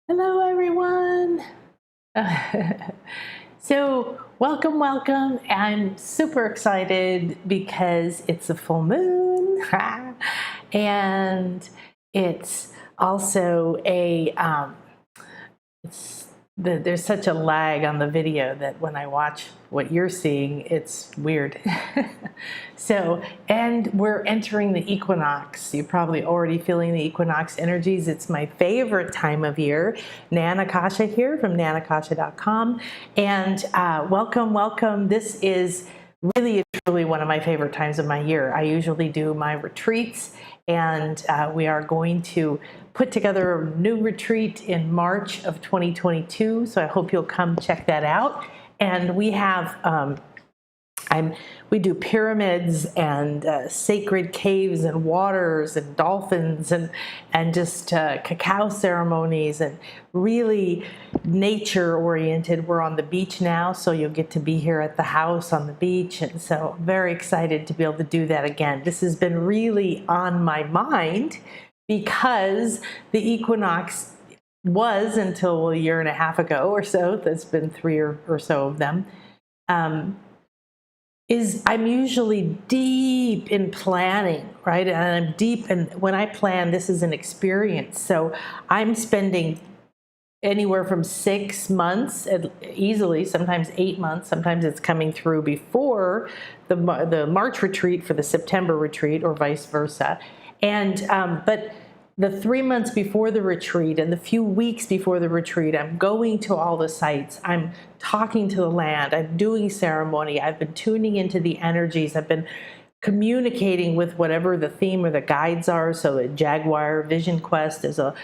Hello, everyone. So, welcome. I'm super excited because it's a full moon, and it's also there's such a lag on the video that when I watch what you're seeing, it's weird. And we're entering the equinox. You're probably already feeling the equinox energies. It's my favorite time of year. Nanakasha here from nanakasha.com. And welcome. This is really truly one of my favorite times of my year. I usually do my retreats, and we are going to put together a new retreat in March of 2022. So I hope you'll come check that out. And we have we do pyramids and sacred caves and waters and dolphins and just cacao ceremonies and really nature oriented. We're on the beach now, so you'll get to be here at the house on the beach, and so very excited to be able to do that again. This has been really on my mind because the equinox was, until a year and a half ago or so, there's been three or so of them, I'm usually deep in planning, right? And I'm deep, and when I plan, this is an experience. So I'm spending anywhere from 6 months, easily, sometimes 8 months. Sometimes it's coming through before the March retreat for the September retreat, or vice versa. But the 3 months before the retreat and the few weeks before the retreat, I'm going to all the sites. I'm talking to the land. I'm doing ceremony. I've been tuning into the energies. I've been communicating with whatever the theme or the guides are. So the Jaguar Vision Quest is a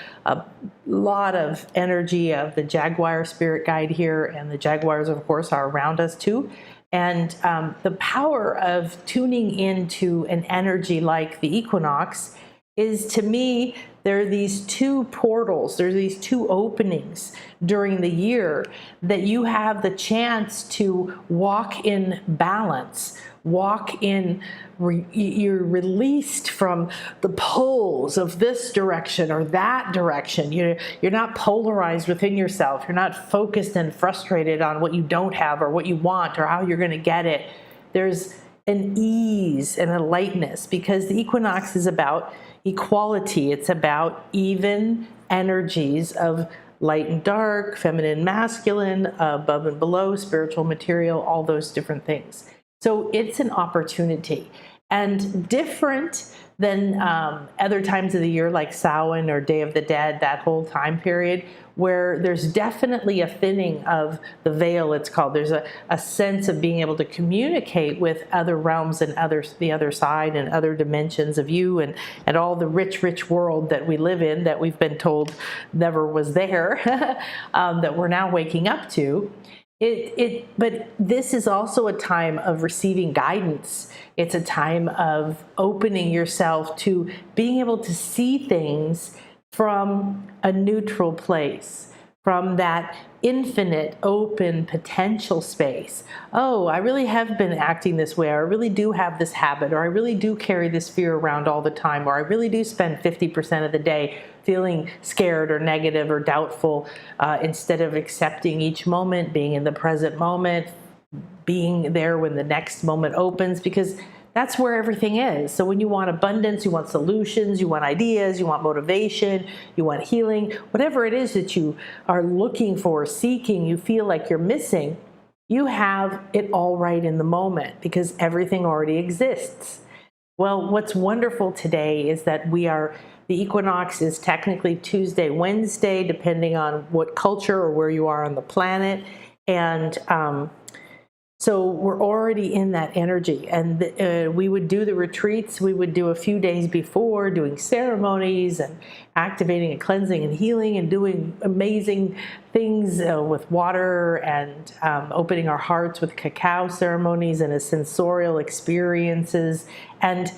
lot of energy of the Jaguar spirit guide here, and the Jaguars, of course, are around us too. And the power of tuning into an energy like the equinox is, to me, there are these two portals, there's these two openings during the year that you have the chance to walk in balance, you're released from the poles of this direction or that direction. You're not polarized within yourself. You're not focused and frustrated on what you don't have or what you want or how you're going to get it. There's an ease and a lightness, because the equinox is about equality. It's about even energies of light and dark, feminine, masculine, above and below, spiritual, material, all those different things. So it's an opportunity, and different than other times of the year like Samhain or Day of the Dead, that whole time period, where there's definitely a thinning of the veil, it's called. There's a sense of being able to communicate with other realms and the other side and other dimensions of you, and all the rich world that we live in, that we've been told never was there, that we're now waking up to. But this is also a time of receiving guidance. It's a time of opening yourself to being able to see things from a neutral place, from that infinite, open, potential space. Oh, I really have been acting this way, or I really do have this habit, or I really do carry this fear around all the time, or I really do spend 50% of the day feeling scared or negative or doubtful, instead of accepting each moment, being in the present moment, being there when the next moment opens, because that's where everything is. So when you want abundance, you want solutions, you want ideas, you want motivation, you want healing, whatever it is that you are looking for, seeking, you feel like you're missing, you have it all right in the moment, because everything already exists. Well, what's wonderful today is that the equinox is technically Tuesday, Wednesday, depending on what culture or where you are on the planet. And so we're already in that energy, and we would do the retreats. We would do a few days before, doing ceremonies and activating and cleansing and healing and doing amazing things with water, and opening our hearts with cacao ceremonies and sensorial experiences. And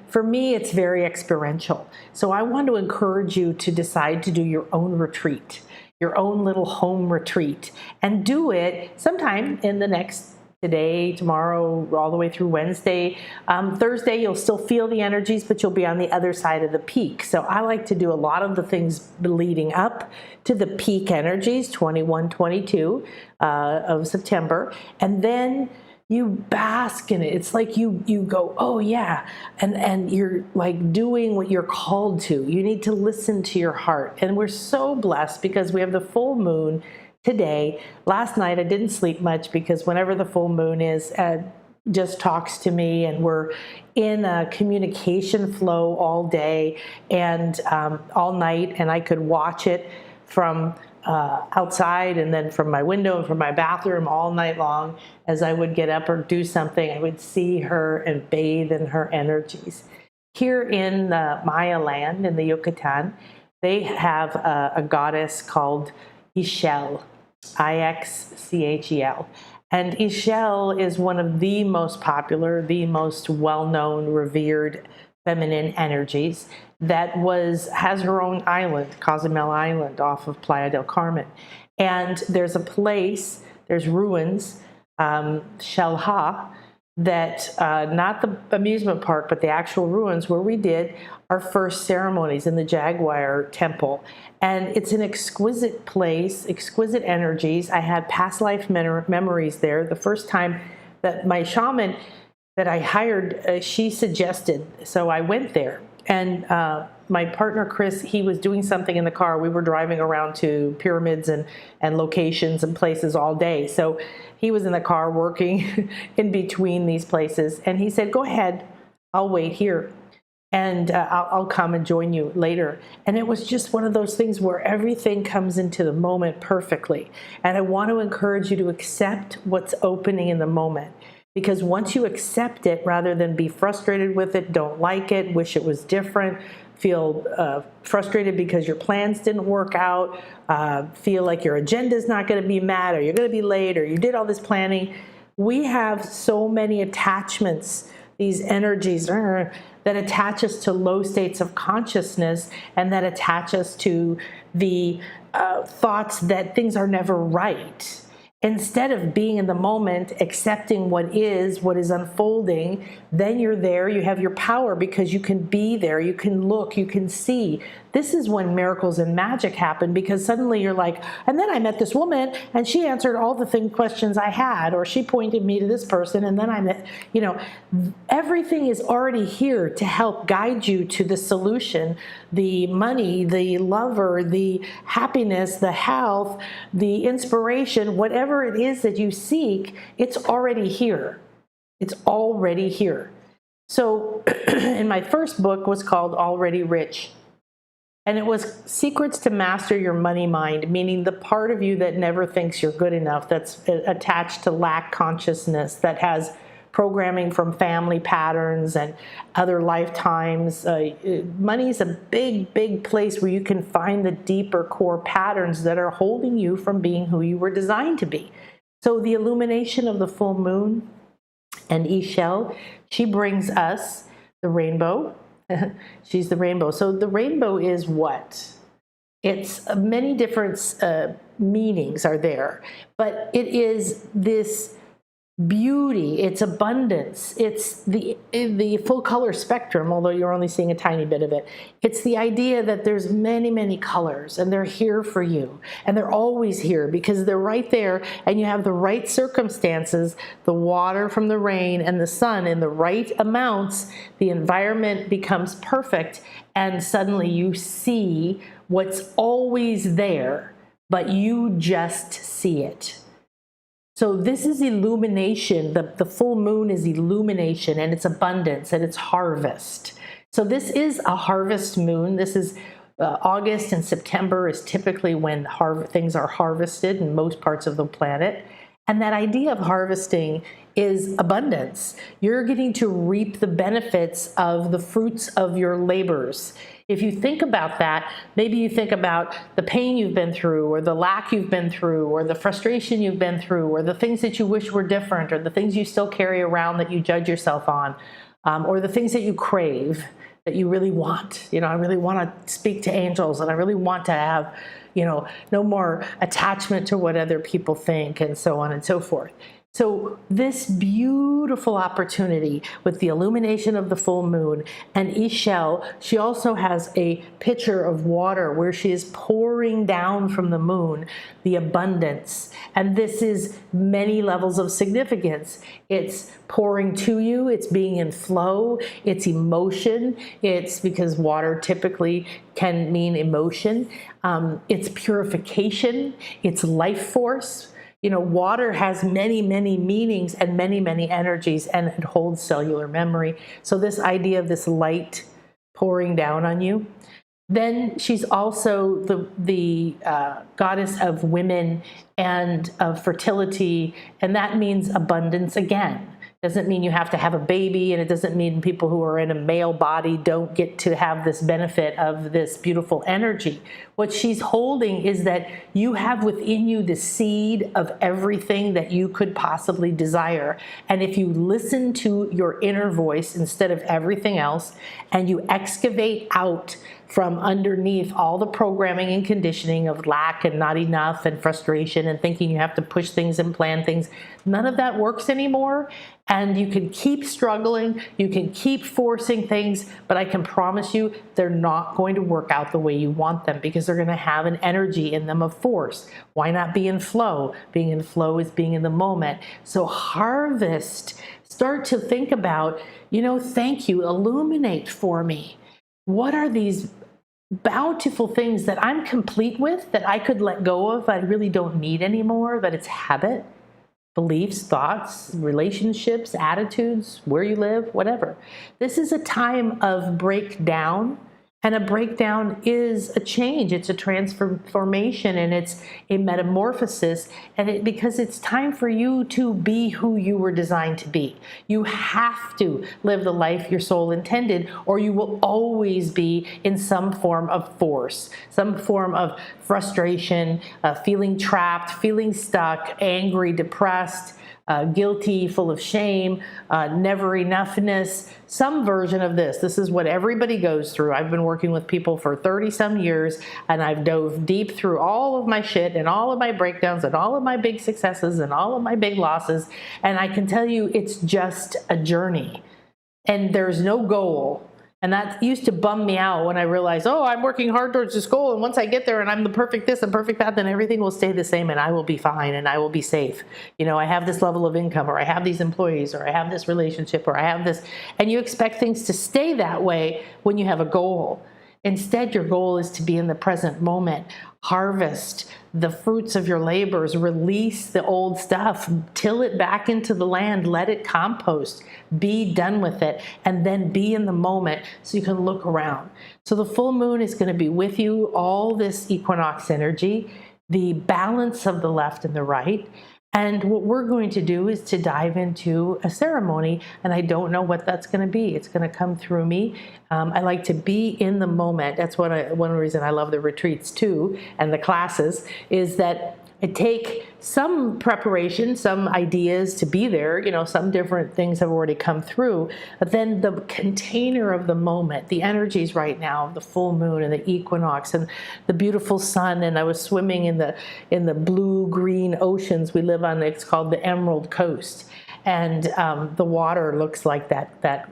for me, it's very experiential. So I want to encourage you to decide to do your own retreat, your own little home retreat, and do it sometime in the next today, tomorrow, all the way through Wednesday. Thursday, you'll still feel the energies, but you'll be on the other side of the peak. So I like to do a lot of the things leading up to the peak energies, 21, 22 of September. And then you bask in it. It's like you go, oh yeah, and you're like doing what you're called to. You need to listen to your heart. And we're so blessed because we have the full moon today. Last night I didn't sleep much because whenever the full moon is, just talks to me, and we're in a communication flow all day and all night, and I could watch it from outside and then from my window and from my bathroom all night long. As I would get up or do something, I would see her and bathe in her energies. Here in the Maya land, in the Yucatan, they have a goddess called Ixchel, Ixchel. And Ixchel is one of the most popular, the most well-known, revered feminine energies that has her own island, Cozumel Island, off of Playa del Carmen. And there's a place, there's ruins, Xel-Ha, that not the amusement park, but the actual ruins where we did our first ceremonies in the Jaguar Temple. And it's an exquisite place, exquisite energies. I had past life memories there. The first time that my shaman that I hired, she suggested, so I went there. And my partner, Chris, he was doing something in the car. We were driving around to pyramids and locations and places all day. So he was in the car working in between these places. And he said, go ahead, I'll wait here. And I'll come and join you later. And it was just one of those things where everything comes into the moment perfectly. And I want to encourage you to accept what's opening in the moment. Because once you accept it, rather than be frustrated with it, don't like it, wish it was different, feel frustrated because your plans didn't work out, feel like your agenda is not going to be met, or you're going to be late, or you did all this planning. We have so many attachments, these energies that attach us to low states of consciousness, and that attach us to the thoughts that things are never right. Instead of being in the moment, accepting what is unfolding, then you're there, you have your power because you can be there, you can look, you can see. This is when miracles and magic happen, because suddenly you're like, and then I met this woman and she answered all the questions I had, or she pointed me to this person, and then I met, everything is already here to help guide you to the solution, the money, the lover, the happiness, the health, the inspiration, whatever it is that you seek, it's already here. It's already here. So in my first book was called Already Rich. And it was Secrets to Master Your Money Mind, meaning the part of you that never thinks you're good enough, that's attached to lack consciousness, that has programming from family patterns and other lifetimes. Money is a big, big place where you can find the deeper core patterns that are holding you from being who you were designed to be. So the illumination of the full moon and Ixchel, she brings us the rainbow. She's the rainbow. So the rainbow is what? It's many different meanings are there, but it is this beauty, it's abundance, it's the full color spectrum, although you're only seeing a tiny bit of it. It's the idea that there's many, many colors, and they're here for you, and they're always here because they're right there, and you have the right circumstances, the water from the rain and the sun in the right amounts, the environment becomes perfect, and suddenly you see what's always there, but you just see it. So this is illumination. The full moon is illumination, and it's abundance, and it's harvest. So this is a harvest moon. This is August and September is typically when things are harvested in most parts of the planet. And that idea of harvesting is abundance. You're getting to reap the benefits of the fruits of your labors. If you think about that, maybe you think about the pain you've been through, or the lack you've been through, or the frustration you've been through, or the things that you wish were different, or the things you still carry around that you judge yourself on, or the things that you crave, that you really want. I really want to speak to angels, and I really want to have, no more attachment to what other people think, and so on and so forth. So this beautiful opportunity with the illumination of the full moon and Ishel, she also has a pitcher of water where she is pouring down from the moon the abundance. And this is many levels of significance. It's pouring to you, it's being in flow, it's emotion, it's because water typically can mean emotion, it's purification, it's life force. You know, water has many, many meanings and many, many energies, and it holds cellular memory. So this idea of this light pouring down on you. Then she's also the goddess of women and of fertility, and that means abundance again. Doesn't mean you have to have a baby, and it doesn't mean people who are in a male body don't get to have this benefit of this beautiful energy. What she's holding is that you have within you the seed of everything that you could possibly desire. And if you listen to your inner voice instead of everything else, and you excavate out from underneath all the programming and conditioning of lack and not enough and frustration and thinking you have to push things and plan things, none of that works anymore. And you can keep struggling, you can keep forcing things, but I can promise you they're not going to work out the way you want them, because they're going to have an energy in them of force. Why not be in flow? Being in flow is being in the moment. So harvest, start to think about, thank you, illuminate for me. What are these bountiful things that I'm complete with, that I could let go of, I really don't need anymore, that it's habit, beliefs, thoughts, relationships, attitudes, where you live, whatever. This is a time of breakdown, and a breakdown is a change. It's a transformation, and it's a metamorphosis, and because it's time for you to be who you were designed to be. You have to live the life your soul intended, or you will always be in some form of force, some form of frustration, feeling trapped, feeling stuck, angry, depressed, guilty, full of shame, never enoughness, some version of this. This is what everybody goes through. I've been working with people for 30 some years, and I've dove deep through all of my shit and all of my breakdowns and all of my big successes and all of my big losses. And I can tell you, it's just a journey, and there's no goal. And that used to bum me out when I realized, I'm working hard towards this goal, and once I get there and I'm the perfect this and perfect that, then everything will stay the same and I will be fine and I will be safe. I have this level of income, or I have these employees, or I have this relationship, or I have this. And you expect things to stay that way when you have a goal. Instead, your goal is to be in the present moment. Harvest the fruits of your labors, release the old stuff, till it back into the land, let it compost, be done with it, and then be in the moment so you can look around. So the full moon is going to be with you, all this equinox energy, the balance of the left and the right. And what we're going to do is to dive into a ceremony, and I don't know what that's going to be. It's going to come through me. I like to be in the moment. That's one reason I love the retreats too, and the classes, is that I take some preparation, some ideas to be there, some different things have already come through, but then the container of the moment, the energies right now, the full moon and the equinox and the beautiful sun, and I was swimming in the blue-green oceans we live on. It's called the Emerald Coast, and the water looks like that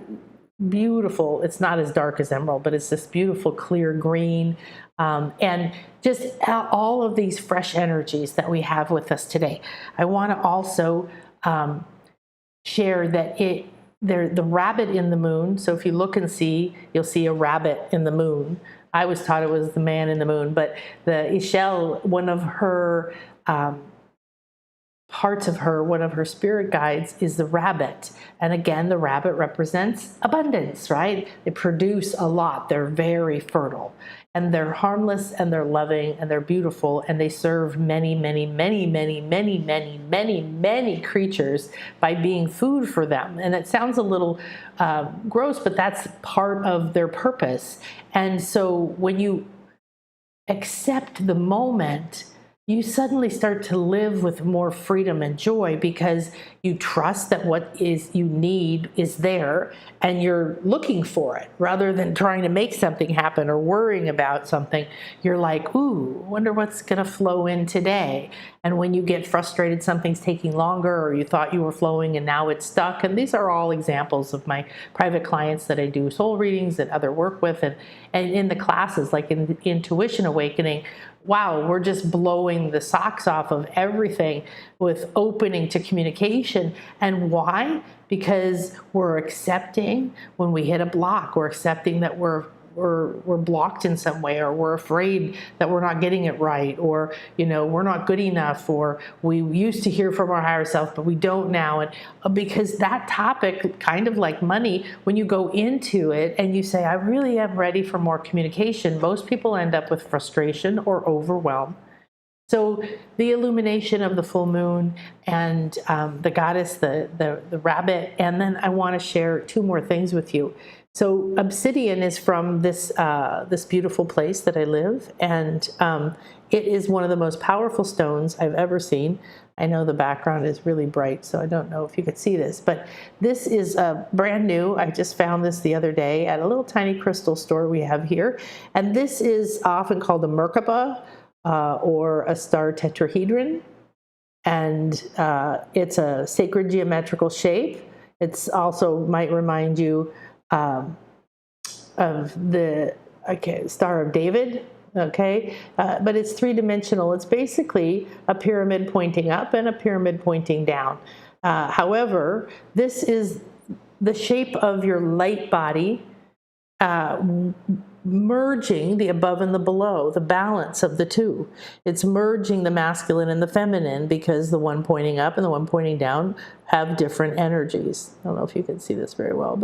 beautiful, it's not as dark as emerald, but it's this beautiful clear green, and just all of these fresh energies that we have with us today. I want to also share that the rabbit in the moon, so if you look and see, you'll see a rabbit in the moon. I always thought it was the man in the moon, but the Ishel, one of her parts of her, one of her spirit guides is the rabbit. And again, the rabbit represents abundance, right? They produce a lot. They're very fertile, and they're harmless, and they're loving, and they're beautiful, and they serve many, many, many, many, many, many, many, many creatures by being food for them. And it sounds a little gross, but that's part of their purpose. And so when you accept the moment, you suddenly start to live with more freedom and joy because you trust that what is you need is there and you're looking for it rather than trying to make something happen or worrying about something. You're like, ooh, wonder what's going to flow in today. And when you get frustrated, something's taking longer, or you thought you were flowing and now it's stuck. And these are all examples of my private clients that I do soul readings and other work with. And in the classes, like in Intuition Awakening, wow, we're just blowing the socks off of everything with opening to communication. And why? Because we're accepting when we hit a block. We're accepting that we're blocked in some way, or we're afraid that we're not getting it right, or we're not good enough, or we used to hear from our higher self but we don't now. And because that topic, kind of like money, when you go into it and you say, I really am ready for more communication, most people end up with frustration or overwhelm. So the illumination of the full moon and the goddess, the rabbit, and then I want to share two more things with you. So obsidian is from this beautiful place that I live, and it is one of the most powerful stones I've ever seen. I know the background is really bright, so I don't know if you could see this, but this is brand new. I just found this the other day at a little tiny crystal store we have here, and this is often called a Merkaba or a star tetrahedron, and it's a sacred geometrical shape. It's also might remind you of the Star of David, but it's three-dimensional. It's basically a pyramid pointing up and a pyramid pointing down. However, this is the shape of your light body, merging the above and the below, the balance of the two. It's merging the masculine and the feminine, because the one pointing up and the one pointing down have different energies. I don't know if you can see this very well,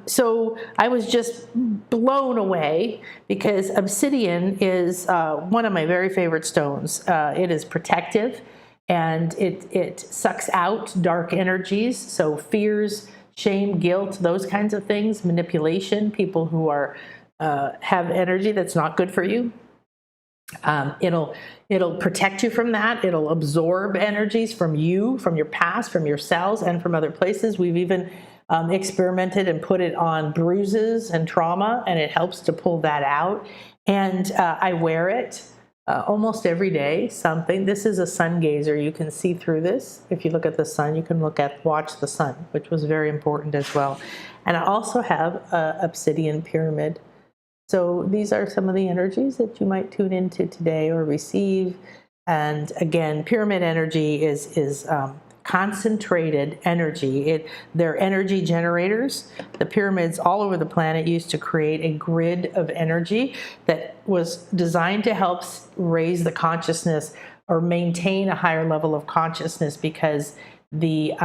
so I was just blown away because obsidian is one of my very favorite stones. It is protective, and it sucks out dark energies, so fears, shame, guilt, those kinds of things, manipulation, people who are have energy that's not good for you. It'll protect you from that. It'll absorb energies from you, from your past, from your cells, and from other places. We've even experimented and put it on bruises and trauma, and it helps to pull that out. And I wear it almost every day. This is a sun gazer. You can see through this. If you look at the sun, you can watch the sun, which was very important as well. And I also have a obsidian pyramid. So these are some of the energies that you might tune into today or receive. And again, pyramid energy is concentrated energy. They're energy generators. The pyramids all over the planet used to create a grid of energy that was designed to help raise the consciousness or maintain a higher level of consciousness, because they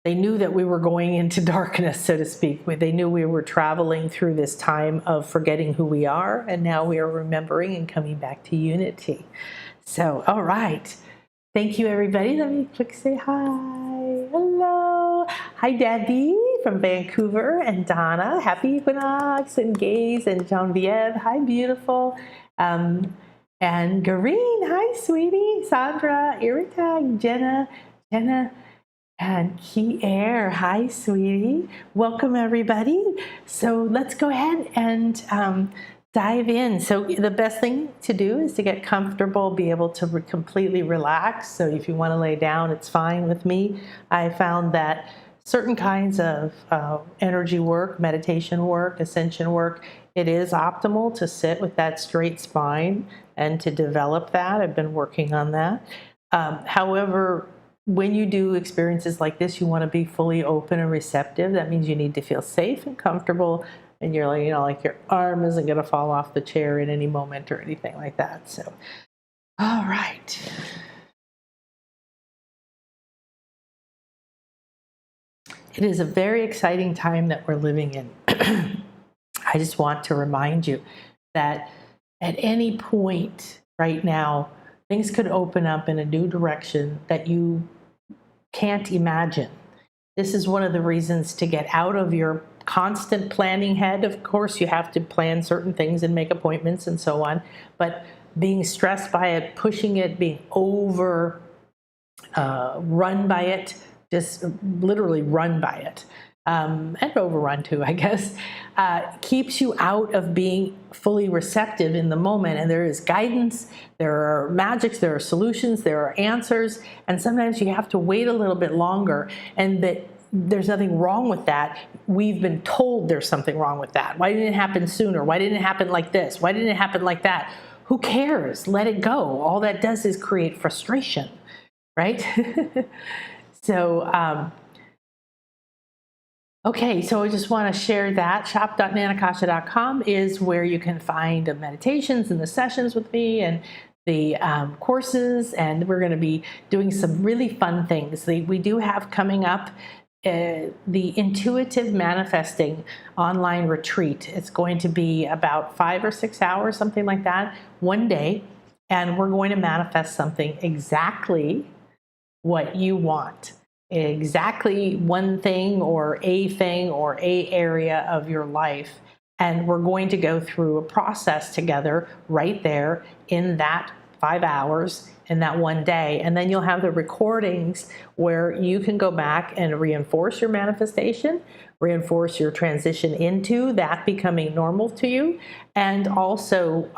knew that we were going into darkness, so to speak. They knew we were traveling through this time of forgetting who we are, and now we are remembering and coming back to unity. So, all right. Thank you, everybody. Let me quick say hi. Hello. Hi, Debbie from Vancouver, and Donna. Happy Equinox, and Gaze, and Genevieve. Hi, beautiful. And Gareen. Hi, sweetie. Sandra, Irita, Jenna, and Key Air. Hi, sweetie. Welcome, everybody. So let's go ahead and dive in. So the best thing to do is to get comfortable, be able to completely relax. So if you want to lay down, it's fine with me. I found that certain kinds of energy work, meditation work, ascension work, it is optimal to sit with that straight spine and to develop that. I've been working on that. However, when you do experiences like this, you want to be fully open and receptive. That means you need to feel safe and comfortable, and you're like, like your arm isn't going to fall off the chair at any moment or anything like that. So, all right. It is a very exciting time that we're living in. I just want to remind you that at any point right now, things could open up in a new direction that you can't imagine. This is one of the reasons to get out of your constant planning head. Of course, you have to plan certain things and make appointments and so on. But being stressed by it, pushing it, being run by it, just literally run by it, and overrun too, I guess, keeps you out of being fully receptive in the moment. And there is guidance, there are magics, there are solutions, there are answers, and sometimes you have to wait a little bit longer, and that there's nothing wrong with that. We've been told there's something wrong with that. Why didn't it happen sooner? Why didn't it happen like this? Why didn't it happen like that? Who cares? Let it go. All that does is create frustration, right? So, okay, so I just want to share that. shop.nanakasha.com is where you can find the meditations and the sessions with me and the courses, and we're going to be doing some really fun things. We do have coming up the Intuitive Manifesting online retreat. It's going to be about 5 or 6 hours, something like that, one day, and we're going to manifest something exactly what you want. Exactly one thing or a area of your life. And we're going to go through a process together right there in that 5 hours in that one day. And then you'll have the recordings where you can go back and reinforce your manifestation, reinforce your transition into that becoming normal to you, and also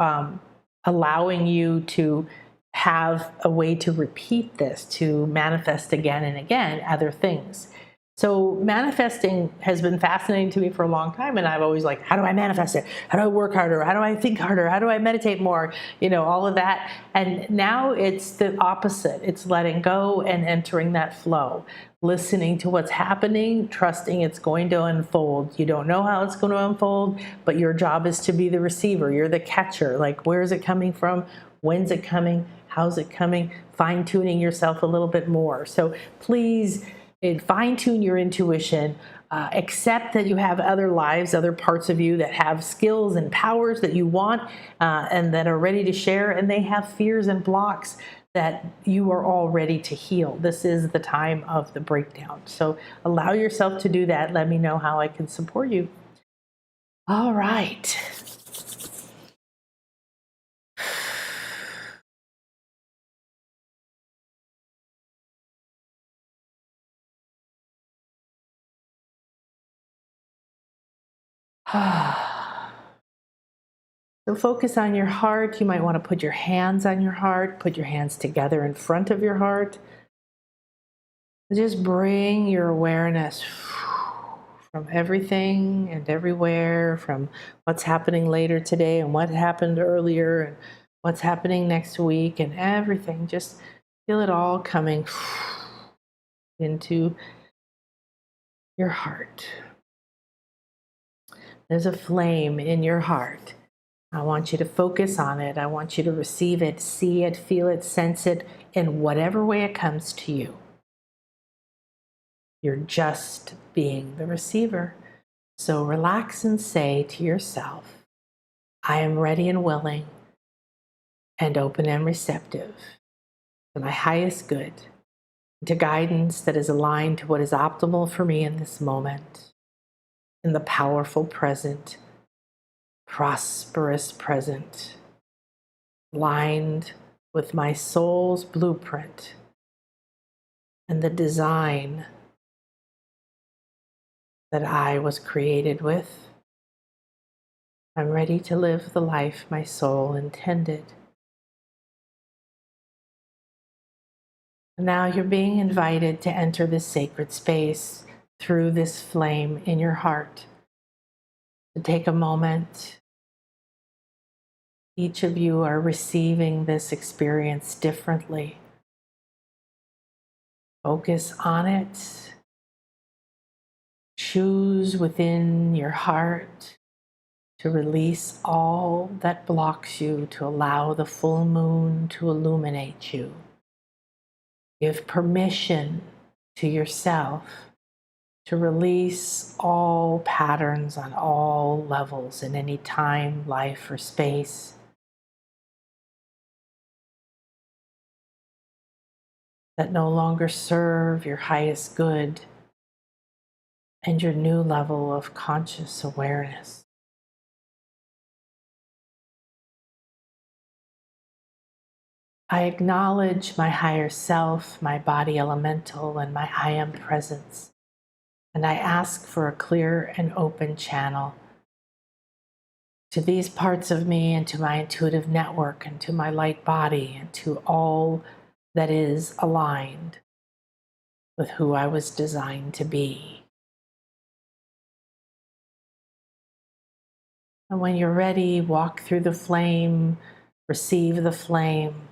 allowing you to have a way to repeat this, to manifest again and again other things. So manifesting has been fascinating to me for a long time, and I've always like, how do I manifest it? How do I work harder? How do I think harder? How do I meditate more? All of that. And now it's the opposite. It's letting go and entering that flow, listening to what's happening, trusting it's going to unfold. You don't know how it's going to unfold, but your job is to be the receiver. You're the catcher. Like, where is it coming from? When's it coming? How's it coming? Fine-tuning yourself a little bit more. So please fine-tune your intuition. Accept that you have other lives, other parts of you that have skills and powers that you want and that are ready to share, and they have fears and blocks that you are all ready to heal. This is the time of the breakdown. So allow yourself to do that. Let me know how I can support you. All right. So focus on your heart. You might want to put your hands on your heart, put your hands together in front of your heart. Just bring your awareness from everything and everywhere, from what's happening later today and what happened earlier and what's happening next week and everything. Just feel it all coming into your heart. There's a flame in your heart. I want you to focus on it. I want you to receive it, see it, feel it, sense it in whatever way it comes to you. You're just being the receiver. So relax and say to yourself, I am ready and willing and open and receptive to my highest good, to guidance that is aligned to what is optimal for me in this moment, in the powerful present, prosperous present, aligned with my soul's blueprint and the design that I was created with. I'm ready to live the life my soul intended. Now you're being invited to enter this sacred space through this flame in your heart. To take a moment. Each of you are receiving this experience differently. Focus on it. Choose within your heart to release all that blocks you, to allow the full moon to illuminate you. Give permission to yourself to release all patterns on all levels in any time, life, or space. That no longer serve your highest good and your new level of conscious awareness. I acknowledge my higher self, my body elemental, and my I am presence. And I ask for a clear and open channel to these parts of me and to my intuitive network and to my light body and to all that is aligned with who I was designed to be. And when you're ready, walk through the flame, receive the flame,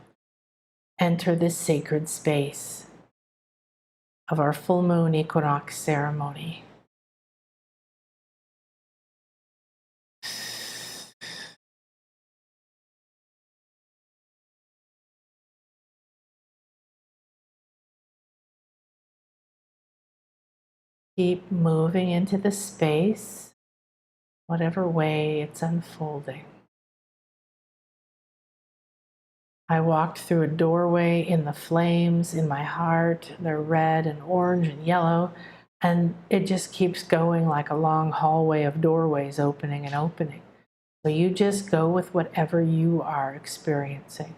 enter this sacred space of our full moon equinox ceremony. Keep moving into the space, whatever way it's unfolding. I walked through a doorway in the flames in my heart. They're red and orange and yellow, and it just keeps going like a long hallway of doorways opening and opening. So you just go with whatever you are experiencing.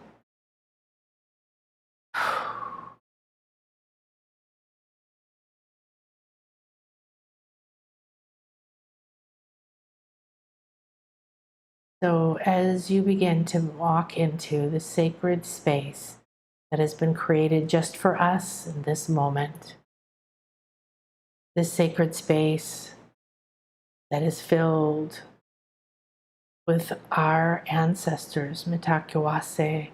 So as you begin to walk into the sacred space that has been created just for us in this moment, this sacred space that is filled with our ancestors, Mitakwase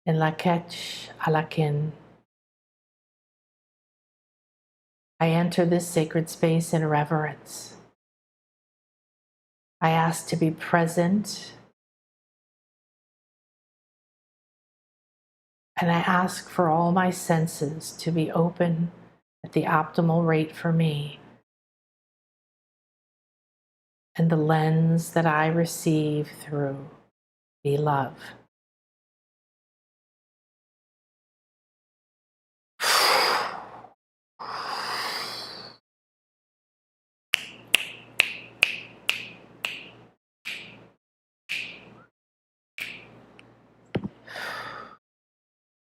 and Lakech Alakin. I enter this sacred space in reverence. I ask to be present, and I ask for all my senses to be open at the optimal rate for me, and the lens that I receive through be love.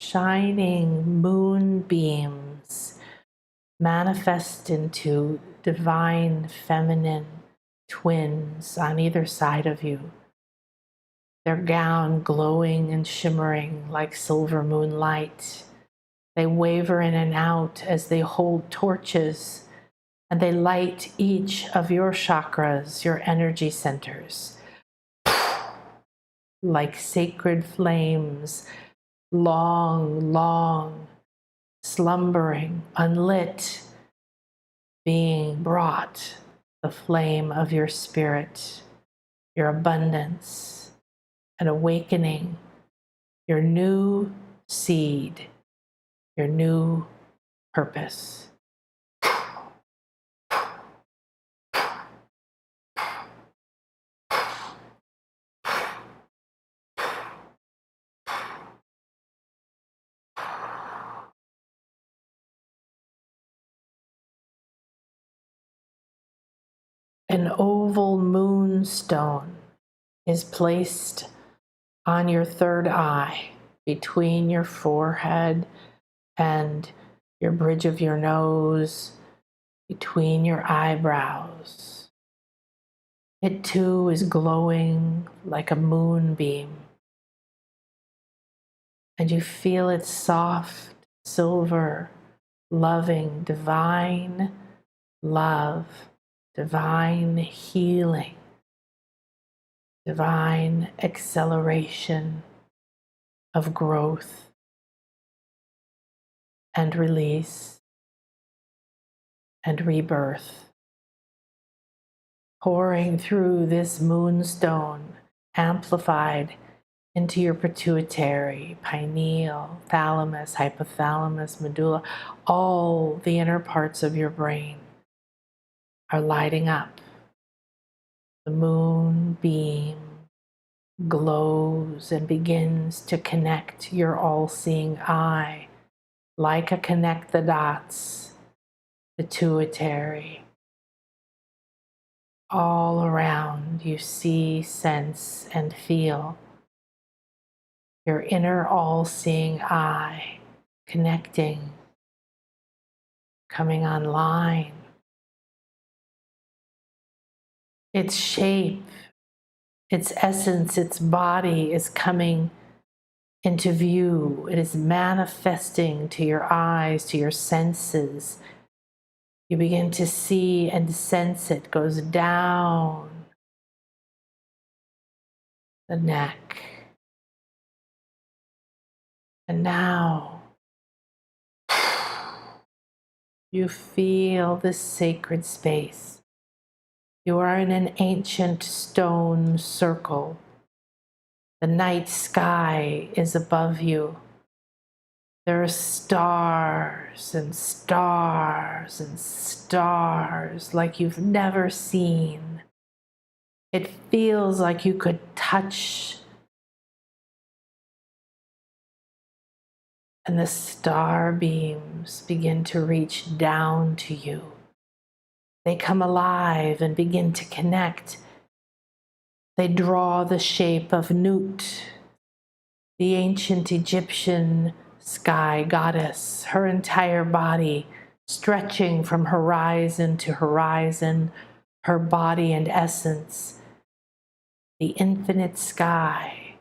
Shining moonbeams manifest into divine feminine twins on either side of you. Their gown glowing and shimmering like silver moonlight. They waver in and out as they hold torches, and they light each of your chakras, your energy centers, like sacred flames, long, slumbering, unlit, being brought the flame of your spirit, your abundance, and awakening your new seed, your new purpose. An oval moonstone is placed on your third eye, between your forehead and your bridge of your nose, between your eyebrows. It too is glowing like a moonbeam, and you feel its soft, silver, loving, divine love, divine healing, divine acceleration of growth and release and rebirth, pouring through this moonstone, amplified into your pituitary, pineal, thalamus, hypothalamus, medulla. All the inner parts of your brain are lighting up. The moonbeam glows and begins to connect your all-seeing eye, like a connect the dots, pituitary, all around. You see, sense, and feel your inner all-seeing eye connecting, coming online. Its shape, its essence, its body is coming into view. It is manifesting to your eyes, to your senses. You begin to see and sense it goes down the neck. And now you feel this sacred space. You are in an ancient stone circle. The night sky is above you. There are stars and stars and stars like you've never seen. It feels like you could touch, and the star beams begin to reach down to you. They come alive and begin to connect. They draw the shape of Nut, the ancient Egyptian sky goddess, her entire body stretching from horizon to horizon, her body and essence, the infinite sky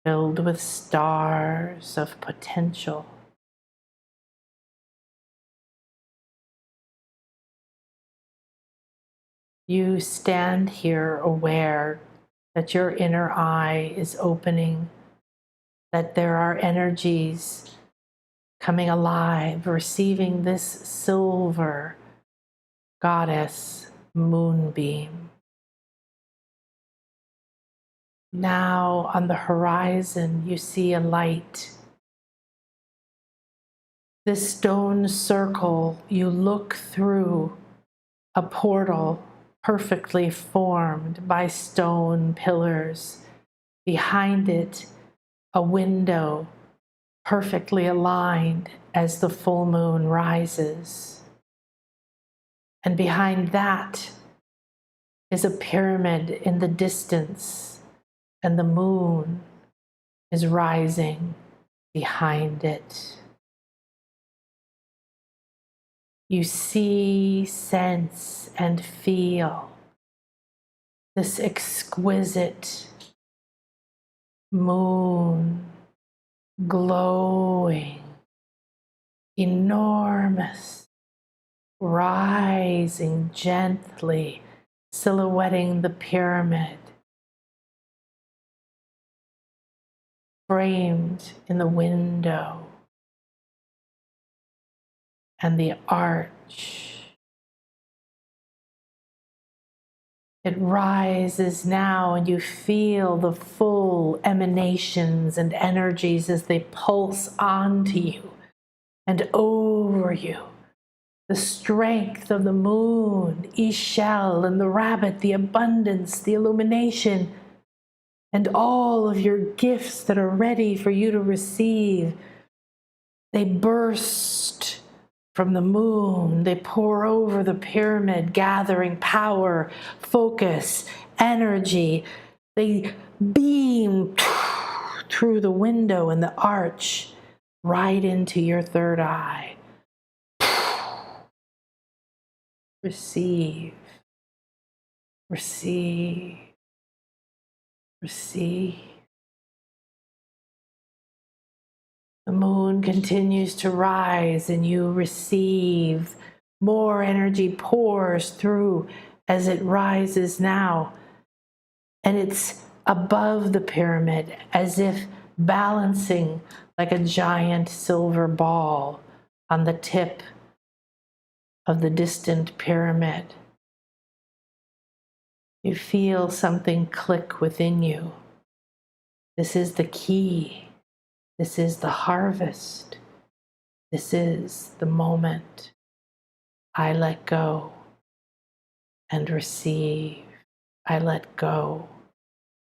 filled with stars of potential. You stand here aware that your inner eye is opening, that there are energies coming alive, receiving this silver goddess moonbeam. Now on the horizon, you see a light. This stone circle, you look through a portal perfectly formed by stone pillars. Behind it, a window perfectly aligned as the full moon rises. And behind that is a pyramid in the distance, and the moon is rising behind it. You see, sense, and feel this exquisite moon, glowing, enormous, rising gently, silhouetting the pyramid, framed in the window and the arch. It rises now, and you feel the full emanations and energies as they pulse onto you and over you. The strength of the moon, Ishel, and the rabbit, the abundance, the illumination, and all of your gifts that are ready for you to receive. They burst from the moon. They pour over the pyramid, gathering power, focus, energy. They beam through the window and the arch right into your third eye. Receive, receive, receive. The moon continues to rise, and you receive. More energy pours through as it rises now. And it's above the pyramid, as if balancing like a giant silver ball on the tip of the distant pyramid. You feel something click within you. This is the key. This is the harvest. This is the moment. I let go and receive. I let go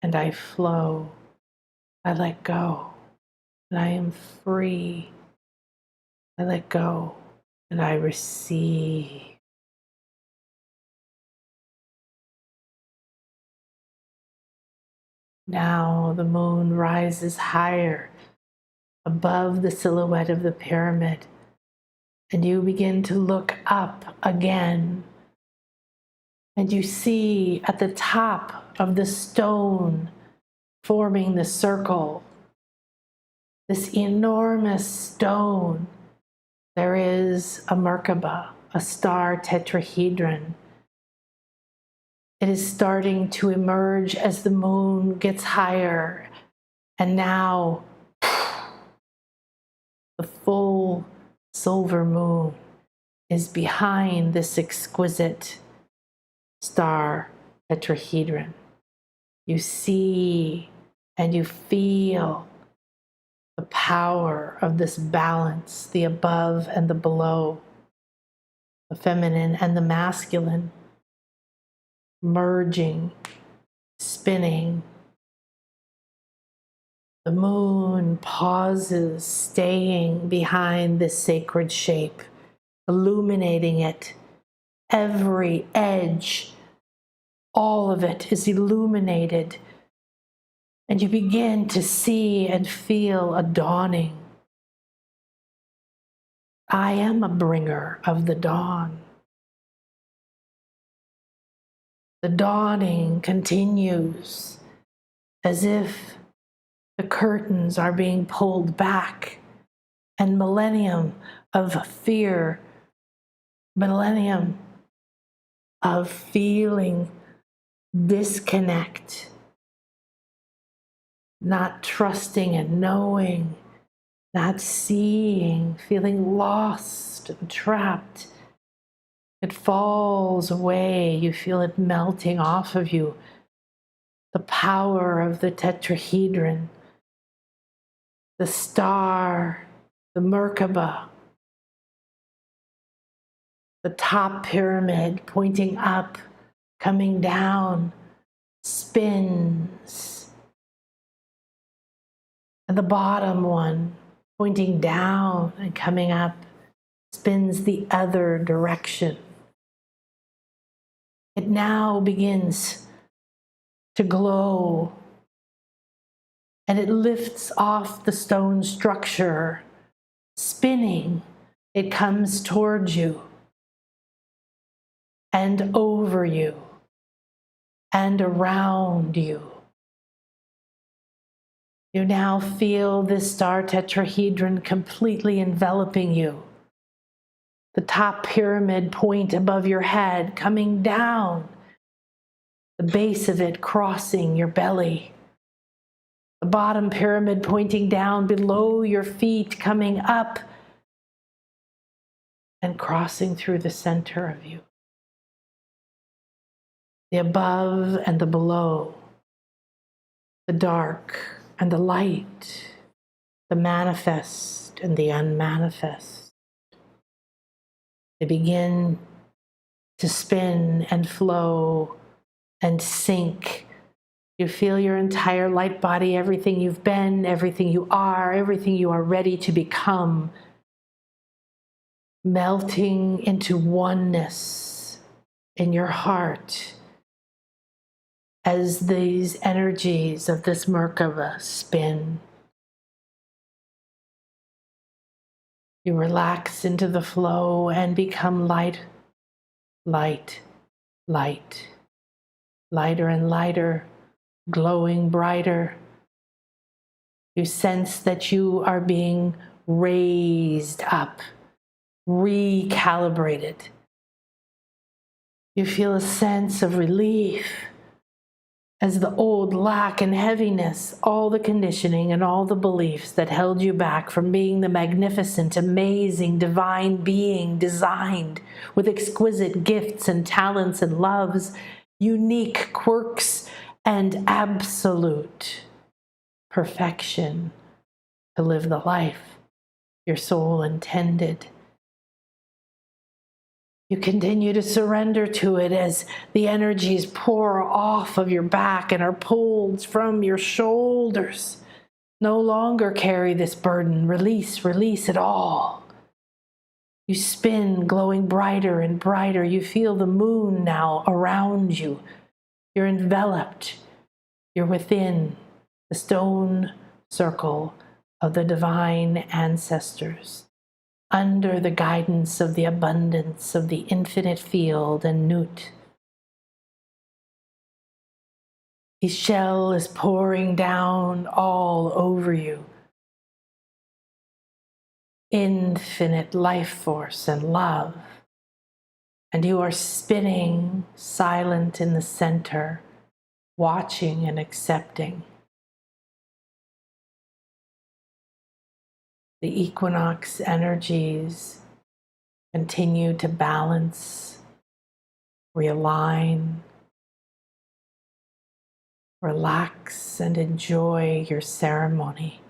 and I flow. I let go and I am free. I let go and I receive. Now the moon rises higher above the silhouette of the pyramid, and you begin to look up again, and you see at the top of the stone forming the circle, this enormous stone, there is a Merkaba, a star tetrahedron. It is starting to emerge as the moon gets higher, and now the full silver moon is behind this exquisite star tetrahedron. You see and you feel the power of this balance, the above and the below, the feminine and the masculine, merging, spinning. The moon pauses, staying behind this sacred shape, illuminating it. Every edge, all of it is illuminated. And you begin to see and feel a dawning. I am a bringer of the dawn. The dawning continues as if the curtains are being pulled back, and millennium of fear, millennium of feeling disconnect, not trusting and knowing, not seeing, feeling lost and trapped. It falls away. You feel it melting off of you. The power of the tetrahedron, the star, the Merkaba, the top pyramid pointing up, coming down, spins. And the bottom one pointing down and coming up spins the other direction. It now begins to glow, and it lifts off the stone structure, spinning. It comes towards you and over you and around you. You now feel this star tetrahedron completely enveloping you. The top pyramid point above your head coming down, the base of it crossing your belly. The bottom pyramid pointing down below your feet, coming up and crossing through the center of you. The above and the below, the dark and the light, the manifest and the unmanifest. They begin to spin and flow and sink. You feel your entire light body, everything you've been, everything you are ready to become, melting into oneness in your heart as these energies of this Merkaba spin. You relax into the flow and become light, light, light, lighter and lighter, glowing brighter. You sense that you are being raised up, recalibrated. You feel a sense of relief as the old lack and heaviness, all the conditioning and all the beliefs that held you back from being the magnificent, amazing, divine being designed with exquisite gifts and talents and loves, unique quirks and absolute perfection to live the life your soul intended. You continue to surrender to it as the energies pour off of your back and are pulled from your shoulders. No longer carry this burden. Release, release it all. You spin, glowing brighter and brighter. You feel the moon now around you. You're enveloped. You're within the stone circle of the divine ancestors, under the guidance of the abundance of the infinite field and Nut. His shell is pouring down all over you. Infinite life force and love. And you are spinning silent in the center, watching and accepting. The equinox energies continue to balance, realign, relax, and enjoy your ceremony.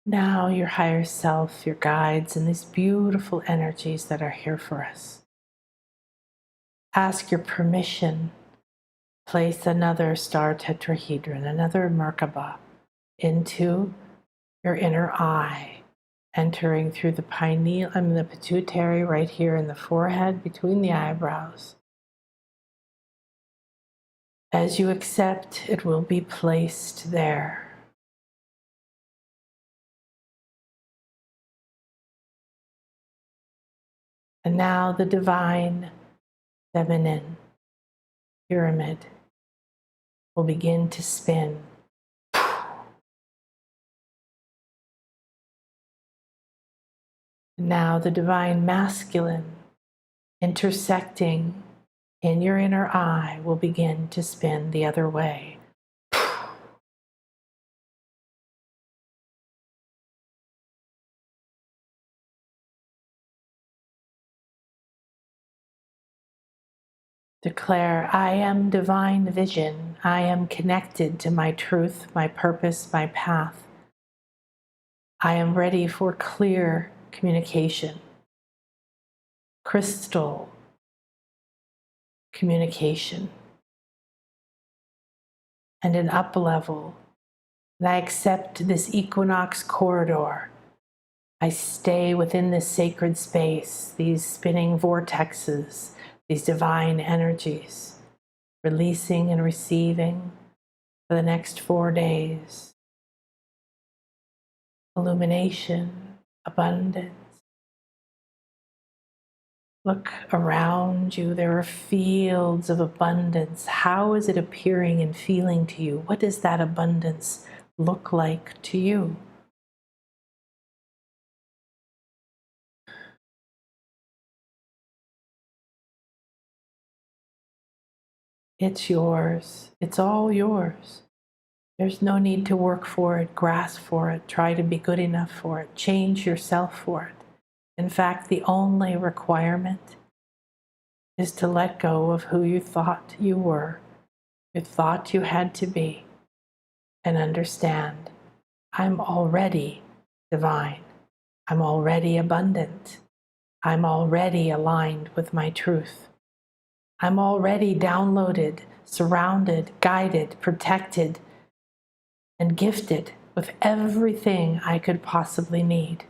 Now your higher self, your guides, and these beautiful energies that are here for us. Ask your permission. Place another star tetrahedron, another Merkaba, into your inner eye, entering through the pineal, the pituitary right here in the forehead, between the eyebrows. As you accept, it will be placed there. And now the divine feminine pyramid will begin to spin. Now the divine masculine intersecting in your inner eye will begin to spin the other way. Declare, I am divine vision. I am connected to my truth, my purpose, my path. I am ready for clear communication, crystal communication, and an up level. And I accept this equinox corridor. I stay within this sacred space, these spinning vortexes, these divine energies, releasing and receiving for the next 4 days. Illumination, abundance. Look around you. There are fields of abundance. How is it appearing and feeling to you? What does that abundance look like to you? It's yours. It's all yours. There's no need to work for it, grasp for it, try to be good enough for it, change yourself for it. In fact, the only requirement is to let go of who you thought you were, you thought you had to be, and understand, I'm already divine. I'm already abundant. I'm already aligned with my truth. I'm already downloaded, surrounded, guided, protected, and gifted with everything I could possibly need.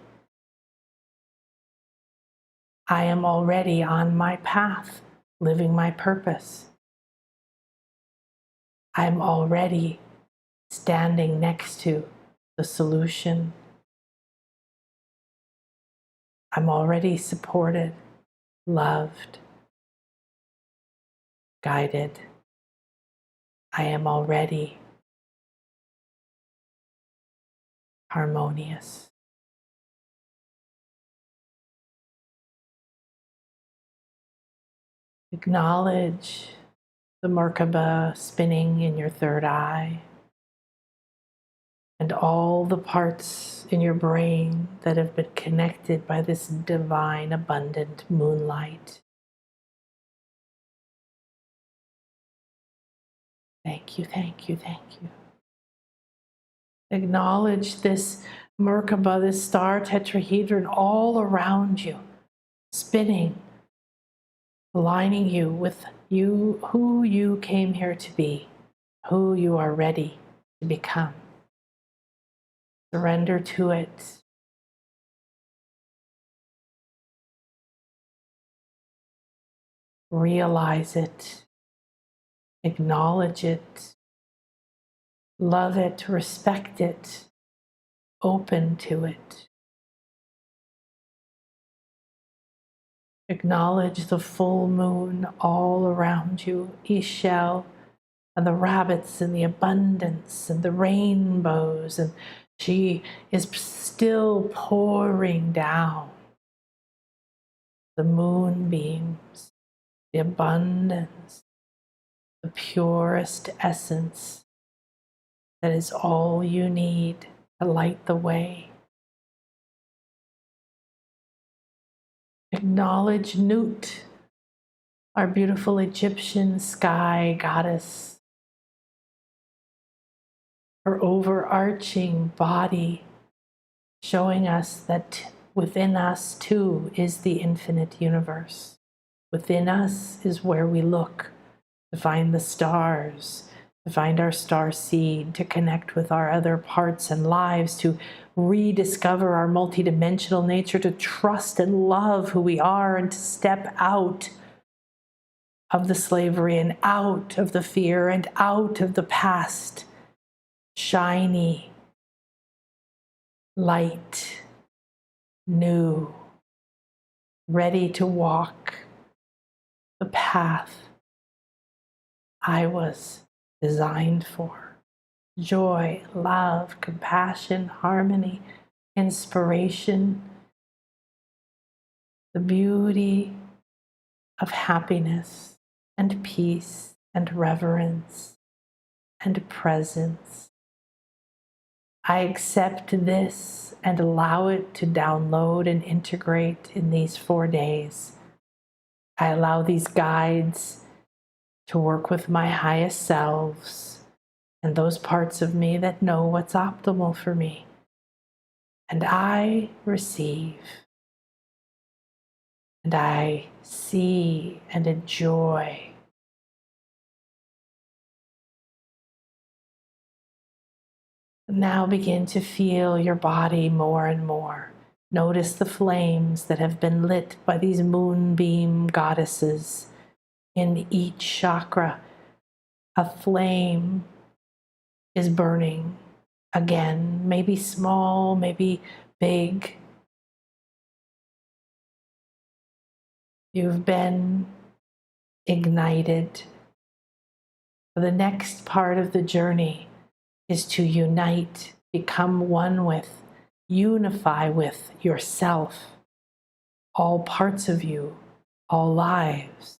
I am already on my path, living my purpose. I'm already standing next to the solution. I'm already supported, loved, guided. I am already harmonious. Acknowledge the Merkaba spinning in your third eye and all the parts in your brain that have been connected by this divine, abundant moonlight. Thank you, thank you, thank you. Acknowledge this Merkaba, this star tetrahedron all around you, spinning, aligning you with who you came here to be, who you are ready to become. Surrender to it. Realize it. Acknowledge it. Love it. Respect it. Open to it. Acknowledge the full moon all around you, Ishel, and the rabbits and the abundance and the rainbows, and she is still pouring down the moonbeams, the abundance, the purest essence that is all you need to light the way. Acknowledge Nut, our beautiful Egyptian sky goddess, her overarching body, showing us that within us too is the infinite universe. Within us is where we look to find the stars, to find our star seed, to connect with our other parts and lives, to rediscover our multidimensional nature, to trust and love who we are, and to step out of the slavery and out of the fear and out of the past. Shiny, light, new, ready to walk the path I was designed for. Joy, love, compassion, harmony, inspiration, the beauty of happiness and peace and reverence and presence. I accept this and allow it to download and integrate in these 4 days. I allow these guides to work with my highest selves and those parts of me that know what's optimal for me. And I receive. And I see and enjoy. Now begin to feel your body more and more. Notice the flames that have been lit by these moonbeam goddesses. In each chakra, a flame is burning again, maybe small, maybe big. You've been ignited. The next part of the journey is to unite, become one with, unify with yourself, all parts of you, all lives,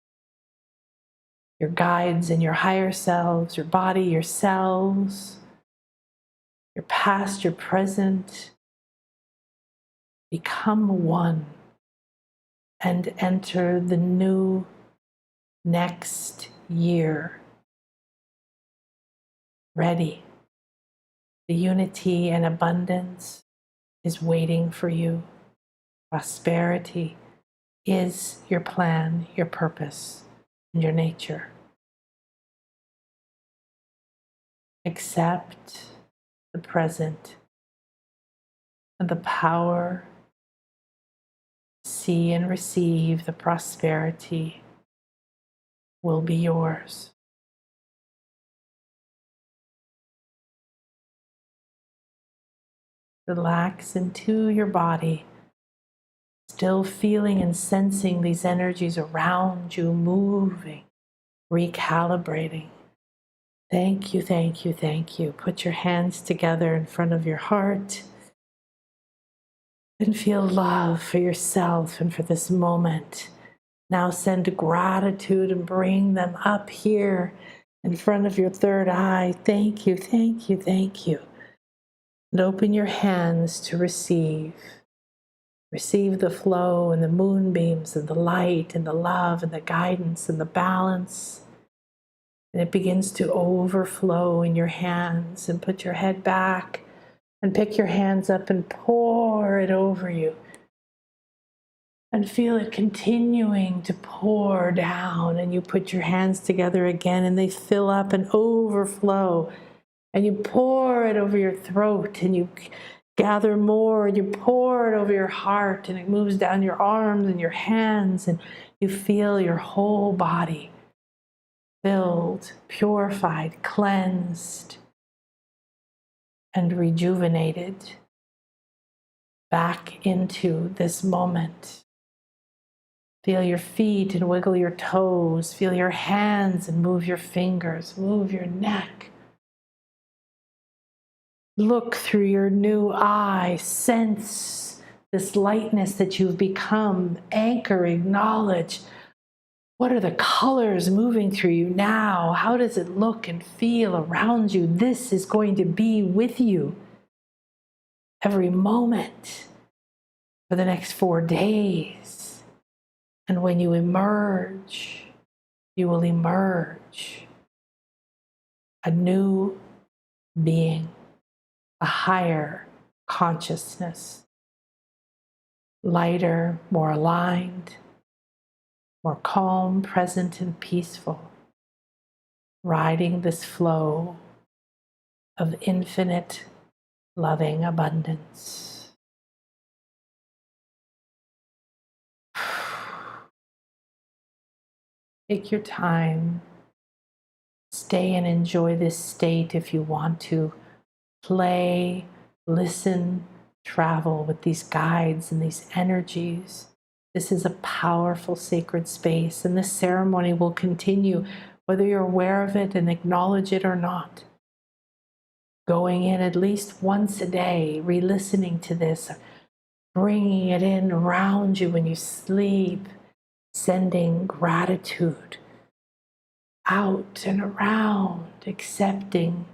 your guides and your higher selves, your body, your cells, your past, your present. Become one and enter the new next year ready. The unity and abundance is waiting for you. Prosperity is your plan, your purpose, and your nature. Accept the present and the power to see and receive the prosperity will be yours. Relax into your body, still feeling and sensing these energies around you moving, recalibrating. Thank you, thank you, thank you. Put your hands together in front of your heart and feel love for yourself and for this moment. Now send gratitude and bring them up here in front of your third eye. Thank you, thank you, thank you. And open your hands to receive. Receive the flow and the moonbeams and the light and the love and the guidance and the balance. And it begins to overflow in your hands. And put your head back and pick your hands up and pour it over you. And feel it continuing to pour down. And you put your hands together again and they fill up and overflow. And you pour it over your throat and you gather more. And you pour it over your heart and it moves down your arms and your hands. And you feel your whole body filled, purified, cleansed, and rejuvenated back into this moment. Feel your feet and wiggle your toes. Feel your hands and move your fingers. Move your neck. Look through your new eye. Sense this lightness that you've become. Anchor, acknowledge. What are the colors moving through you now? How does it look and feel around you? This is going to be with you every moment for the next 4 days. And when you emerge, you will emerge a new being, a higher consciousness, lighter, more aligned, more calm, present, and peaceful, riding this flow of infinite loving abundance. Take your time. Stay and enjoy this state if you want to. Play, listen, travel with these guides and these energies. This is a powerful sacred space, and this ceremony will continue whether you're aware of it and acknowledge it or not. Going in at least once a day, re-listening to this, bringing it in around you when you sleep, sending gratitude out and around, accepting,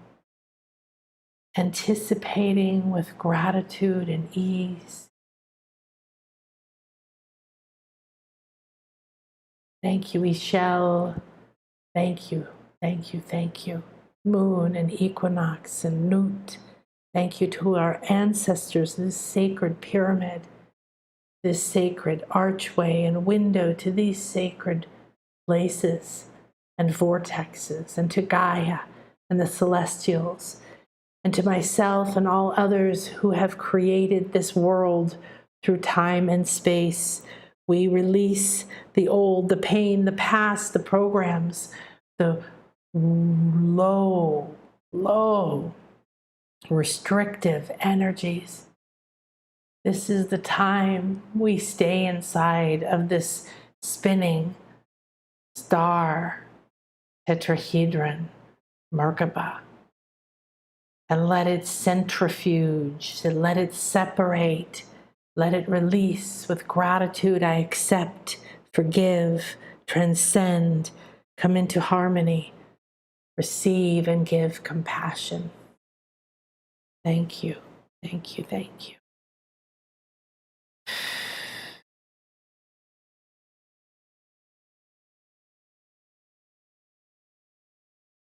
anticipating with gratitude and ease. Thank you, Ishel. Thank you, thank you, thank you. Moon and Equinox and Nut. Thank you to our ancestors, this sacred pyramid, this sacred archway and window to these sacred places and vortexes, and to Gaia and the celestials, and to myself and all others who have created this world through time and space. We release the old, the pain, the past, the programs, the low, restrictive energies. This is the time we stay inside of this spinning star, Tetrahedron, Merkaba, and let it centrifuge, and let it separate, let it release with gratitude. I accept, forgive, transcend, come into harmony, receive and give compassion. Thank you, thank you, thank you.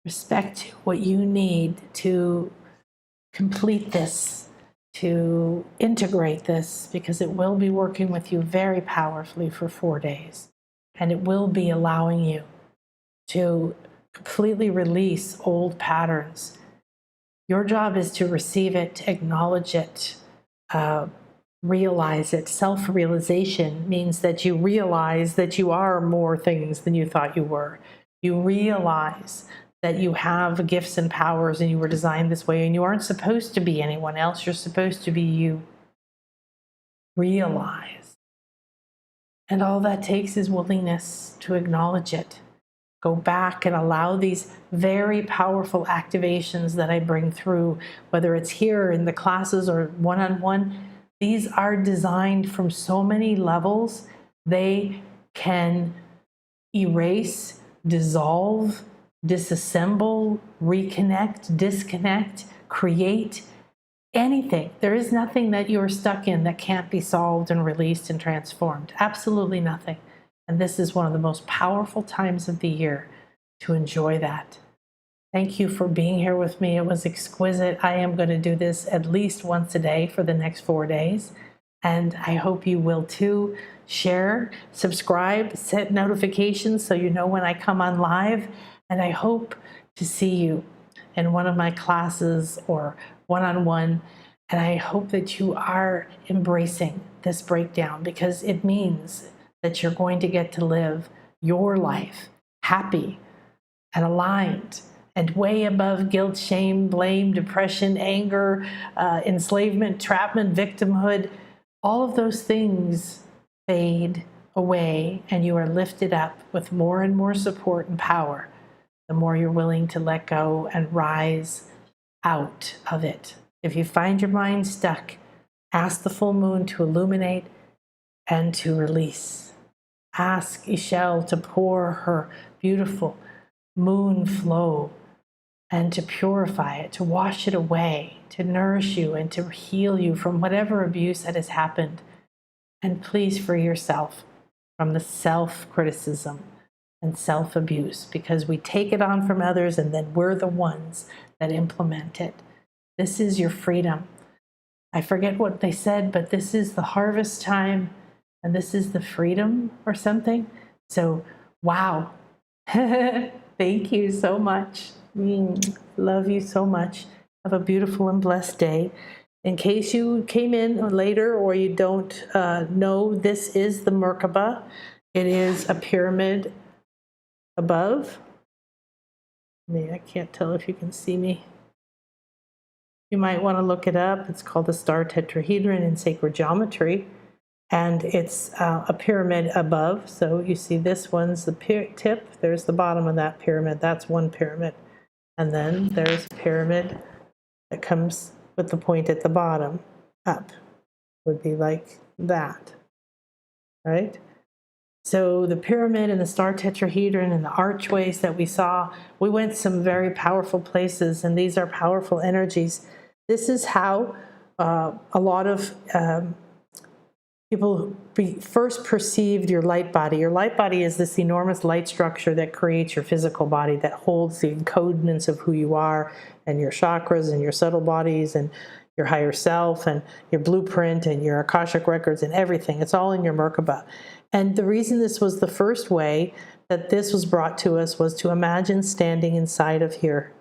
Respect what you need to complete this, to integrate this, because it will be working with you very powerfully for 4 days. And it will be allowing you to completely release old patterns. Your job is to receive it, acknowledge it, realize it. Self-realization means that you realize that you are more things than you thought you were. You realize that you have gifts and powers and you were designed this way and you aren't supposed to be anyone else. You're supposed to be you. Realize. And all that takes is willingness to acknowledge it. Go back and allow these very powerful activations that I bring through, whether it's here in the classes or one-on-one. These are designed from so many levels. They can erase, dissolve, disassemble, reconnect, disconnect, create anything. There is nothing that you're stuck in that can't be solved and released and transformed. Absolutely nothing. And this is one of the most powerful times of the year to enjoy that. Thank you for being here with me. It was exquisite. I am going to do this at least once a day for the next 4 days. And I hope you will too. Share, subscribe, set notifications so you know when I come on live. And I hope to see you in one of my classes or one-on-one. And I hope that you are embracing this breakdown, because it means that you're going to get to live your life happy and aligned and way above guilt, shame, blame, depression, anger, enslavement, entrapment, victimhood. All of those things fade away, and you are lifted up with more and more support and power the more you're willing to let go and rise out of it. If you find your mind stuck, ask the full moon to illuminate and to release. Ask Ishel to pour her beautiful moon flow and to purify it, to wash it away, to nourish you and to heal you from whatever abuse that has happened. And please free yourself from the self-criticism and self-abuse, because we take it on from others and then we're the ones that implement it. This is your freedom. I forget what they said, but this is the harvest time and this is the freedom or something. So, wow. Thank you so much. Love you so much. Have a beautiful and blessed day. In case you came in later or you don't know, this is the Merkaba. It is a pyramid above. I can't tell if you can see me. You might want to look it up. It's called the star tetrahedron in sacred geometry. And it's a pyramid above. So you see this one's the tip. There's the bottom of that pyramid. That's one pyramid. And then there's a pyramid that comes with the point at the bottom up. Would be like that, right? So the pyramid and the star tetrahedron and the archways that we saw, we went some very powerful places, and these are powerful energies. This is how a lot of people first perceived your light body. Your light body is this enormous light structure that creates your physical body, that holds the encodements of who you are and your chakras and your subtle bodies and your higher self and your blueprint and your Akashic records and everything. It's all in your Merkaba. And the reason this was the first way that this was brought to us was to imagine standing inside of here.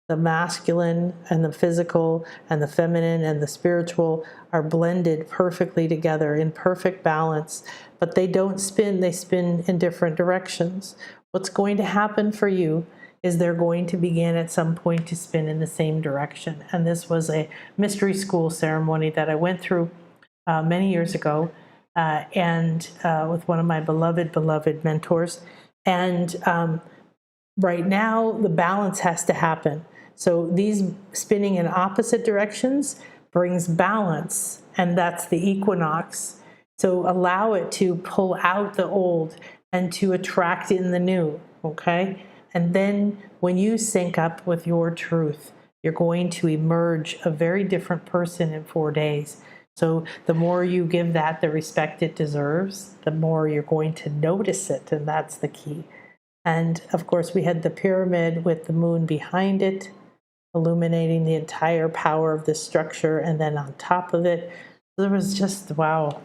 The masculine and the physical and the feminine and the spiritual are blended perfectly together in perfect balance, but they don't spin, they spin in different directions. What's going to happen for you is they're going to begin at some point to spin in the same direction. And this was a mystery school ceremony that I went through many years ago and with one of my beloved mentors. And right now, the balance has to happen. So these spinning in opposite directions brings balance, and that's the equinox. So allow it to pull out the old and to attract in the new, okay? And then when you sync up with your truth, you're going to emerge a very different person in 4 days. So the more you give that the respect it deserves, the more you're going to notice it, and that's the key. And of course, we had the pyramid with the moon behind it, illuminating the entire power of this structure, and then on top of it, there was just, wow,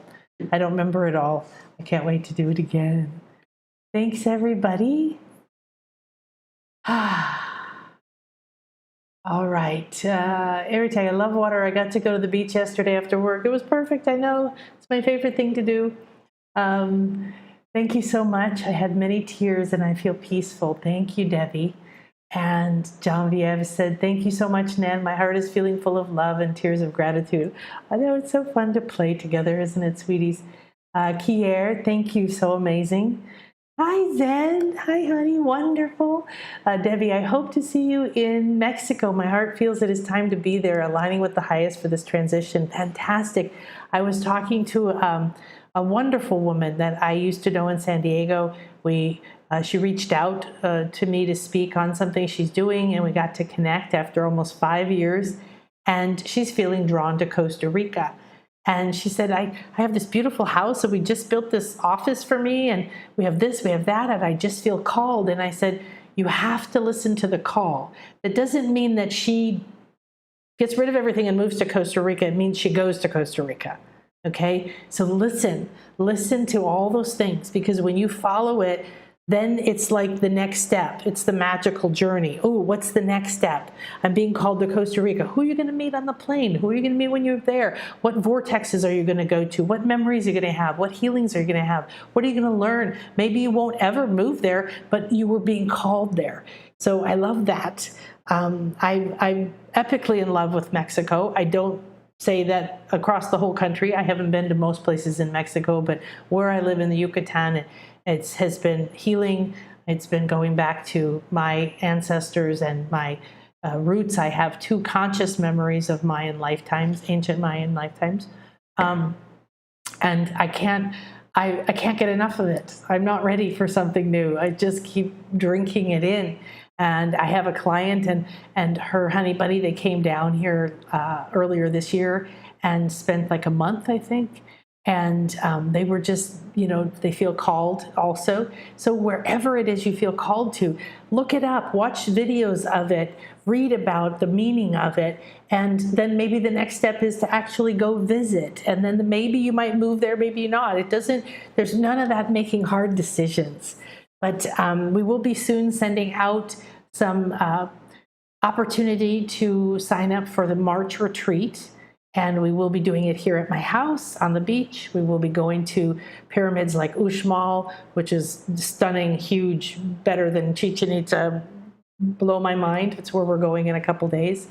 I don't remember it all. I can't wait to do it again. Thanks, everybody. All right. Everything. I love water. I got to go to the beach yesterday after work. It was perfect. I know. It's my favorite thing to do. Thank you so much. I had many tears and I feel peaceful. Thank you, Debbie. And Genevieve said, thank you so much, Nan. My heart is feeling full of love and tears of gratitude. I know it's so fun to play together, isn't it, sweeties? Kier, thank you. So amazing. Hi, Zen. Hi, honey. Wonderful. Debbie, I hope to see you in Mexico. My heart feels it is time to be there, aligning with the highest for this transition. Fantastic. I was talking to a wonderful woman that I used to know in San Diego. She reached out to me to speak on something she's doing, and we got to connect after almost 5 years. And she's feeling drawn to Costa Rica. And she said, I have this beautiful house, and we just built this office for me, and we have this, we have that, and I just feel called. And I said, you have to listen to the call. That doesn't mean that she gets rid of everything and moves to Costa Rica. It means she goes to Costa Rica. Okay? So listen to all those things, because when you follow it, then it's like the next step. It's the magical journey. Oh, what's the next step? I'm being called to Costa Rica. Who are you going to meet on the plane? Who are you going to meet when you're there? What vortexes are you going to go to? What memories are you going to have? What healings are you going to have? What are you going to learn? Maybe you won't ever move there, but you were being called there. So I love that. I'm epically in love with Mexico. I don't say that across the whole country. I haven't been to most places in Mexico, but where I live in the Yucatan, it has been healing. It's been going back to my ancestors and my roots. I have 2 conscious memories of Mayan lifetimes, ancient Mayan lifetimes, and I can't get enough of it. I'm not ready for something new. I just keep drinking it in. And I have a client and her honey buddy. They came down here earlier this year and spent like a month, I think. And they were just, they feel called also. So wherever it is you feel called to, look it up, watch videos of it, read about the meaning of it. And then maybe the next step is to actually go visit. And then maybe you might move there, maybe not. There's none of that making hard decisions. But we will be soon sending out some opportunity to sign up for the March retreat. And we will be doing it here at my house on the beach. We will be going to pyramids like Uxmal, which is stunning, huge, better than Chichen Itza, blow my mind. It's where we're going in a couple days.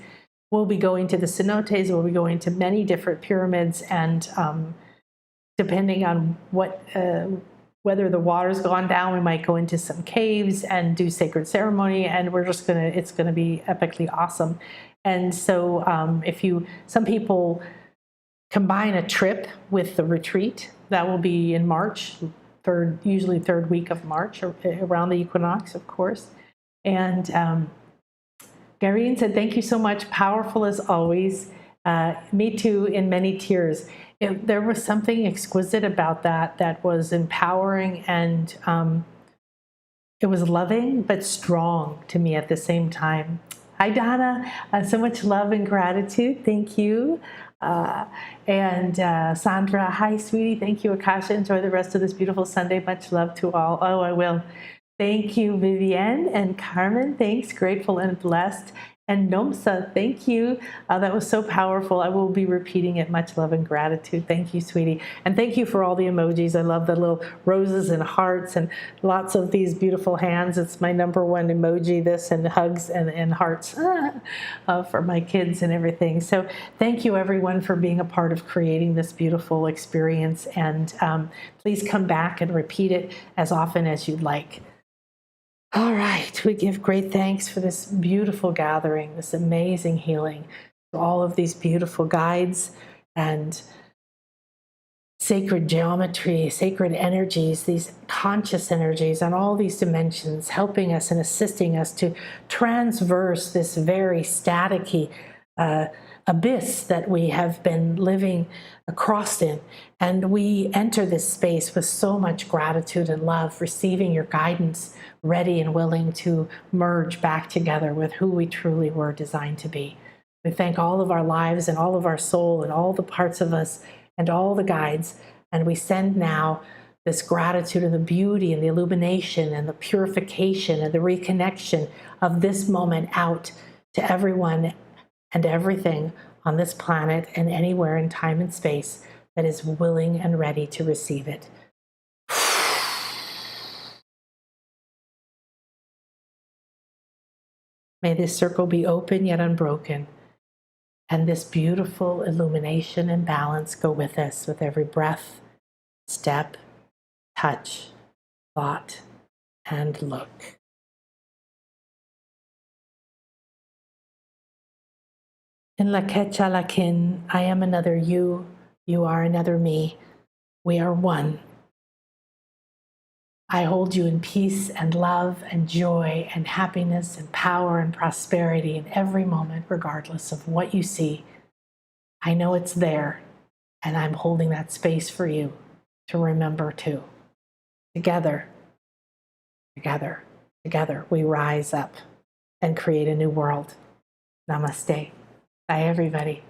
We'll be going to the cenotes. We'll be going to many different pyramids, and depending on whether the water's gone down, we might go into some caves and do sacred ceremony, and it's gonna be epically awesome. And so some people combine a trip with the retreat. That will be in March, usually third week of March, or around the equinox, of course. And Garine said, thank you so much. Powerful as always. Me too, in many tears. There was something exquisite about that was empowering, and it was loving but strong to me at the same time. Hi, Donna. So much love and gratitude. Thank you. And Sandra, hi, sweetie. Thank you, Akasha. Enjoy the rest of this beautiful Sunday. Much love to all. Oh, I will. Thank you, Vivienne and Carmen. Thanks. Grateful and blessed. And Nomsa, thank you. That was so powerful. I will be repeating it. Much love and gratitude. Thank you, sweetie. And thank you for all the emojis. I love the little roses and hearts and lots of these beautiful hands. It's my number one emoji, this, and hugs and hearts for my kids and everything. So thank you, everyone, for being a part of creating this beautiful experience. And please come back and repeat it as often as you'd like. All right, we give great thanks for this beautiful gathering, this amazing healing, to all of these beautiful guides and sacred geometry, sacred energies, these conscious energies on all these dimensions, helping us and assisting us to transverse this very staticky abyss that we have been living across in. And we enter this space with so much gratitude and love, receiving your guidance, ready and willing to merge back together with who we truly were designed to be. We thank all of our lives and all of our soul and all the parts of us and all the guides. And we send now this gratitude and the beauty and the illumination and the purification and the reconnection of this moment out to everyone and everything on this planet and anywhere in time and space that is willing and ready to receive it. May this circle be open yet unbroken. And this beautiful illumination and balance go with us with every breath, step, touch, thought, and look. In la Quecha la Kin, I am another you, you are another me. We are one. I hold you in peace and love and joy and happiness and power and prosperity in every moment, regardless of what you see. I know it's there, and I'm holding that space for you to remember too. Together, together, together, we rise up and create a new world. Namaste. Bye, everybody.